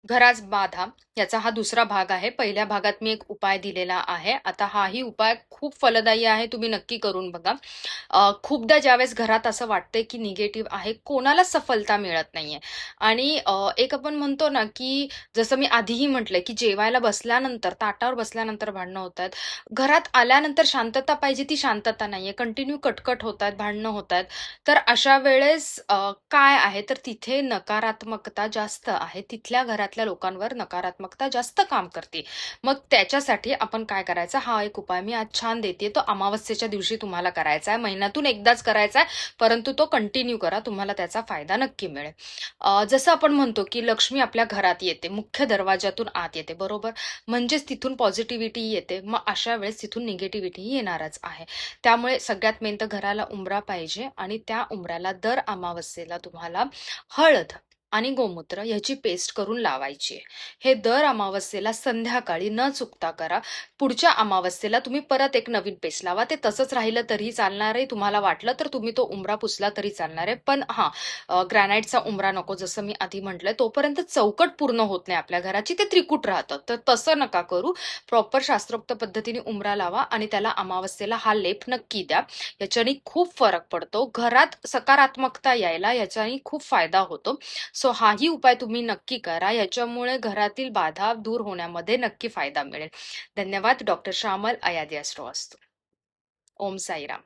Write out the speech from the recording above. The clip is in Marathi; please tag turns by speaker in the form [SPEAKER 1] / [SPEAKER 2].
[SPEAKER 1] घरात बाधा याचा हा दुसरा भाग आहे. पहिल्या भागात मी एक उपाय दिलेला आहे. आता हाही उपाय खूप फलदायी आहे. तुम्ही नक्की करून बघा. खूपदा ज्यावेळेस घरात असं वाटतंय की निगेटिव्ह आहे, कोणालाच सफलता मिळत नाहीये आणि एक आपण म्हणतो ना, की जसं मी आधीही म्हटलंय, की जेवायला बसल्यानंतर, ताटावर बसल्यानंतर भांडणं होतायत. घरात आल्यानंतर शांतता पाहिजे, ती शांतता नाहीये. कंटिन्यू कटकट होतायत, भांडणं होतायत. तर अशा वेळेस काय आहे, तर तिथे नकारात्मकता जास्त आहे. तिथल्या घरातल्या लोकांवर नकारात्मकता जास्त काम करते. मग त्याच्यासाठी आपण काय करायचं, हा एक उपाय मी आज छान देतेय. तो अमावस्येच्या दिवशी तुम्हाला करायचा आहे. महिन्यातून एकदाच करायचा आहे, परंतु तो कंटिन्यू करा. तुम्हाला त्याचा फायदा नक्की मिळेल. जसं आपण म्हणतो, की लक्ष्मी आपल्या घरात येते, मुख्य दरवाजातून आत येते, बरोबर? म्हणजेच तिथून पॉझिटिव्हिटी येते. मग अशा वेळेस तिथून निगेटिव्हिटी येणारच आहे. त्यामुळे सगळ्यात मेन तर घराला उंबरा पाहिजे आणि त्या उंबऱ्याला दर अमावस्येला तुम्हाला हळद आणि गोमूत्र याची पेस्ट करून लावायची आहे. हे दर अमावस्येला संध्याकाळी न चुकता करा. पुढच्या अमावस्येला तुम्ही परत एक नवीन पेस्ट लावा. ते तसंच राहिलं तरीही चालणार आहे. तुम्हाला वाटलं तर तुम्ही तो उंबरा पुसला तरी चालणार आहे. पण हां, ग्रॅनाइटचा उंबरा नको, जसं मी आधी म्हटलंय. तोपर्यंत चौकट पूर्ण होत नाही आपल्या घराची, ते त्रिकूट राहतं. तर तसं नका करू. प्रॉपर शास्त्रोक्त पद्धतीने उंबरा लावा आणि त्याला अमावस्येला हा लेप नक्की द्या. याच्याने खूप फरक पडतो. घरात सकारात्मकता यायला याच्याने खूप फायदा होतो. सो हाही उपाय तुम्ही नक्की करा. याच्यामुळे घरातील बाधा दूर होण्यामध्ये नक्की फायदा मिळेल. धन्यवाद. डॉक्टर श्यामल अयादी ॲस्ट्रो असतो. ओम साईराम.